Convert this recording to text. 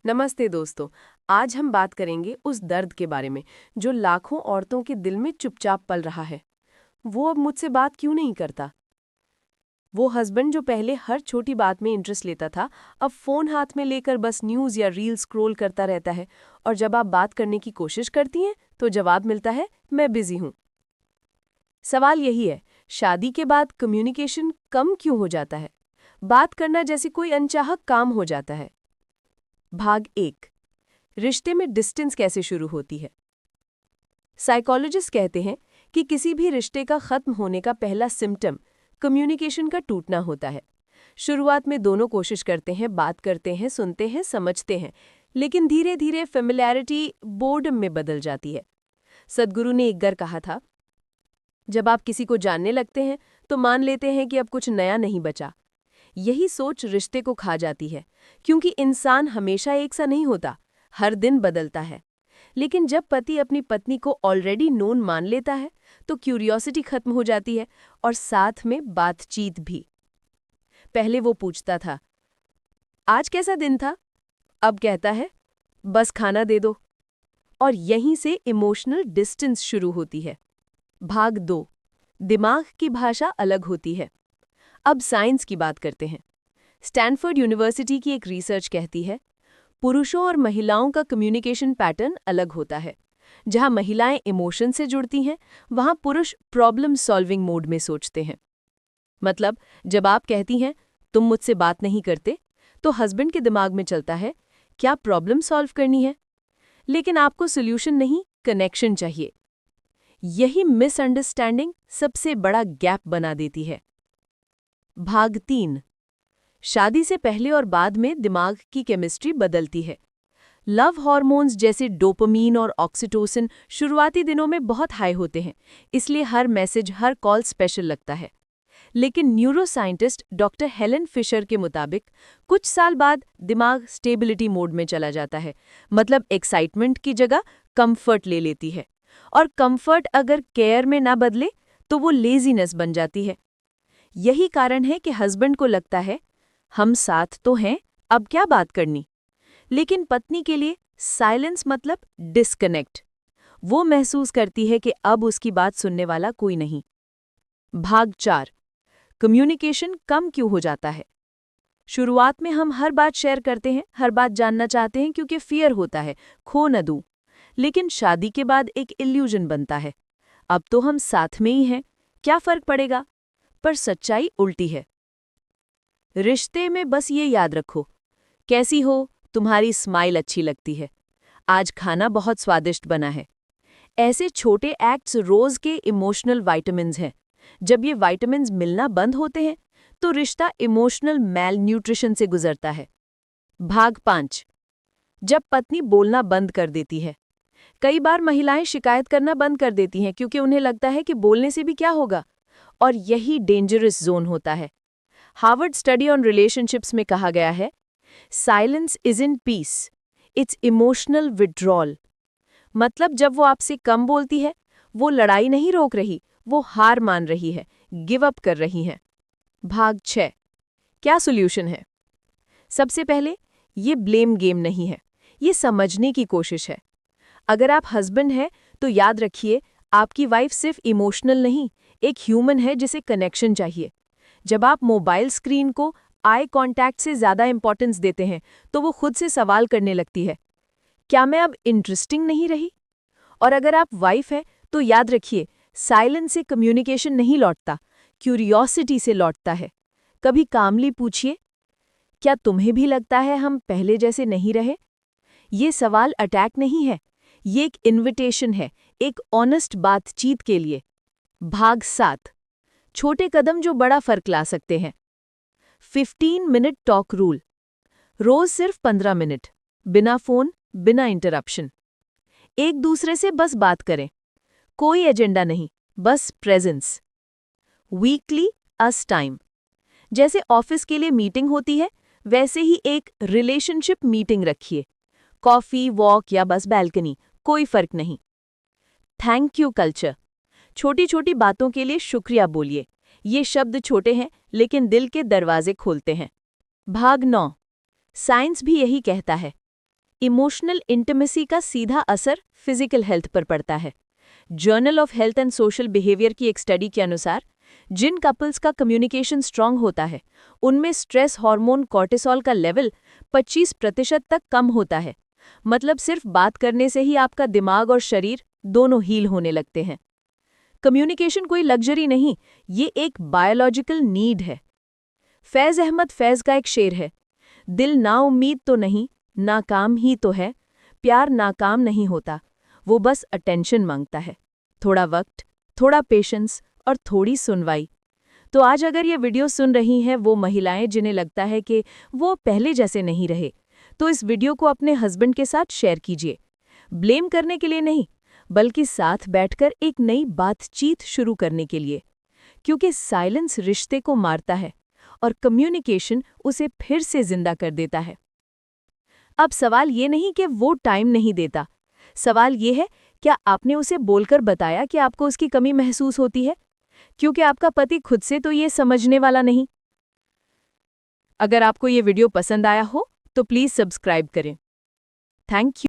नमस्ते दोस्तों। आज हम बात करेंगे उस दर्द के बारे में जो लाखों औरतों के दिल में चुपचाप पल रहा है। वो अब मुझसे बात क्यों नहीं करता? वो हस्बैंड जो पहले हर छोटी बात में इंटरेस्ट लेता था, अब फोन हाथ में लेकर बस न्यूज़ या रील स्क्रॉल करता रहता है। और जब आप बात करने की कोशिश करती हैं तो जवाब मिलता है, मैं बिजी हूँ। सवाल यही है, शादी के बाद कम्युनिकेशन कम क्यों हो जाता है? बात करना जैसे कोई अनचाहा काम हो जाता है। भाग 1, रिश्ते में डिस्टेंस कैसे शुरू होती है। साइकोलॉजिस्ट कहते हैं कि किसी भी रिश्ते का खत्म होने का पहला सिम्टम कम्युनिकेशन का टूटना होता है। शुरुआत में दोनों कोशिश करते हैं, बात करते हैं, सुनते हैं, समझते हैं, लेकिन धीरे धीरे फेमिलियरिटी बोर्डम में बदल जाती है। सद्गुरु ने एक बार कहा था, जब आप किसी को जानने लगते हैं तो मान लेते हैं कि अब कुछ नया नहीं बचा। यही सोच रिश्ते को खा जाती है, क्योंकि इंसान हमेशा एक सा नहीं होता, हर दिन बदलता है। लेकिन जब पति अपनी पत्नी को ऑलरेडी नोन मान लेता है तो क्यूरियोसिटी खत्म हो जाती है और साथ में बातचीत भी। पहले वो पूछता था, आज कैसा दिन था? अब कहता है, बस खाना दे दो। और यहीं से इमोशनल डिस्टेंस शुरू होती है। भाग 2, दिमाग की भाषा अलग होती है। अब साइंस की बात करते हैं। स्टैनफोर्ड यूनिवर्सिटी की एक रिसर्च कहती है, पुरुषों और महिलाओं का कम्युनिकेशन पैटर्न अलग होता है। जहां महिलाएं इमोशन से जुड़ती हैं, वहां पुरुष प्रॉब्लम सॉल्विंग मोड में सोचते हैं। मतलब, जब आप कहती हैं, तुम मुझसे बात नहीं करते, तो हस्बैंड के दिमाग में चलता है, क्या प्रॉब्लम सॉल्व करनी है? लेकिन आपको सोल्यूशन नहीं, कनेक्शन चाहिए। यही मिसअंडरस्टैंडिंग सबसे बड़ा गैप बना देती है। भाग 3, शादी से पहले और बाद में दिमाग की केमिस्ट्री बदलती है। लव हार्मोन्स जैसे डोपामीन और ऑक्सीटोसिन शुरुआती दिनों में बहुत हाई होते हैं, इसलिए हर मैसेज, हर कॉल स्पेशल लगता है। लेकिन न्यूरोसाइंटिस्ट डॉक्टर हेलन फिशर के मुताबिक कुछ साल बाद दिमाग स्टेबिलिटी मोड में चला जाता है। मतलब एक्साइटमेंट की जगह कंफर्ट ले लेती है। और कंफर्ट अगर केयर में ना बदले तो वो लेजीनेस बन जाती है। यही कारण है कि हस्बैंड को लगता है, हम साथ तो हैं, अब क्या बात करनी। लेकिन पत्नी के लिए साइलेंस मतलब डिस्कनेक्ट। वो महसूस करती है कि अब उसकी बात सुनने वाला कोई नहीं। भाग 4, कम्युनिकेशन कम क्यों हो जाता है। शुरुआत में हम हर बात शेयर करते हैं, हर बात जानना चाहते हैं, क्योंकि फियर होता है खो न दूं। लेकिन शादी के बाद एक इल्यूजन बनता है, अब तो हम साथ में ही हैं, क्या फर्क पड़ेगा। पर सच्चाई उल्टी है। रिश्ते में बस ये याद रखो, कैसी हो, तुम्हारी स्माइल अच्छी लगती है, आज खाना बहुत स्वादिष्ट बना है। ऐसे छोटे एक्ट्स रोज के इमोशनल विटामिन्स हैं। जब ये विटामिन्स मिलना बंद होते हैं तो रिश्ता इमोशनल मैल न्यूट्रिशन से गुजरता है। भाग 5, जब पत्नी बोलना बंद कर देती है। कई बार महिलाएं शिकायत करना बंद कर देती हैं क्योंकि उन्हें लगता है कि बोलने से भी क्या होगा। और यही डेंजरस जोन होता है। हार्वर्ड स्टडी ऑन रिलेशनशिप्स में कहा गया है, silence is in peace, it's emotional withdrawal. मतलब जब वो आपसे कम बोलती है, वो लड़ाई नहीं रोक रही, वो हार मान रही है, गिव अप कर रही है। भाग 6, क्या सॉल्यूशन है। सबसे पहले, ये ब्लेम गेम नहीं है, ये समझने की कोशिश है। अगर आप हस्बैंड हैं तो याद रखिए, आपकी वाइफ सिर्फ इमोशनल नहीं, एक ह्यूमन है जिसे कनेक्शन चाहिए। जब आप मोबाइल स्क्रीन को आई कांटेक्ट से ज़्यादा इंपॉर्टेंस देते हैं तो वो खुद से सवाल करने लगती है, क्या मैं अब इंटरेस्टिंग नहीं रही। और अगर आप वाइफ हैं तो याद रखिए, साइलेंस से कम्युनिकेशन नहीं लौटता, क्यूरियोसिटी से लौटता है। कभी कामली पूछिए, क्या तुम्हें भी लगता है हम पहले जैसे नहीं रहे। ये सवाल अटैक नहीं है, ये एक इन्विटेशन है, एक ऑनेस्ट बातचीत के लिए। भाग 7, छोटे कदम जो बड़ा फर्क ला सकते हैं। 15 मिनट टॉक रूल, रोज सिर्फ 15 मिनट, बिना फोन, बिना इंटरप्शन। एक दूसरे से बस बात करें, कोई एजेंडा नहीं, बस प्रेजेंस। वीकली अस टाइम, जैसे ऑफिस के लिए मीटिंग होती है वैसे ही एक रिलेशनशिप मीटिंग रखिए। कॉफी, वॉक या बस बैल्कनी, कोई फर्क नहीं। थैंक यू कल्चर, छोटी छोटी बातों के लिए शुक्रिया बोलिए। ये शब्द छोटे हैं लेकिन दिल के दरवाजे खोलते हैं। भाग 9, साइंस भी यही कहता है, इमोशनल इंटिमेसी का सीधा असर फिजिकल हेल्थ पर पड़ता है। Journal of health and social behaviour की एक स्टडी के अनुसार जिन कपल्स का कम्युनिकेशन स्ट्रांग होता है उनमें स्ट्रेस हार्मोन कॉर्टिसोल का लेवल 25% तक कम होता है। मतलब सिर्फ बात करने से ही आपका दिमाग और शरीर दोनों हील होने लगते हैं। कम्युनिकेशन कोई लग्जरी नहीं, ये एक बायोलॉजिकल नीड है। फैज़ अहमद फैज़ का एक शेर है, दिल नाउम्मीद तो नहीं, नाकाम ही तो है, प्यार नाकाम नहीं होता, वो बस अटेंशन मांगता है, थोड़ा वक्त, थोड़ा पेशेंस और थोड़ी सुनवाई। तो आज अगर ये वीडियो सुन रही हैं वो महिलाएं जिन्हें लगता है कि वो पहले जैसे नहीं रहे, तो इस वीडियो को अपने हस्बैंड के साथ शेयर कीजिए। ब्लेम करने के लिए नहीं, बल्कि साथ बैठकर एक नई बातचीत शुरू करने के लिए। क्योंकि साइलेंस रिश्ते को मारता है और कम्युनिकेशन उसे फिर से जिंदा कर देता है। अब सवाल ये नहीं कि वो टाइम नहीं देता, सवाल ये है क्या आपने उसे बोलकर बताया कि आपको उसकी कमी महसूस होती है? क्योंकि आपका पति खुद से तो ये समझने वाला नहीं। अगर आपको ये वीडियो पसंद आया हो तो प्लीज़ सब्सक्राइब करें। Thank you.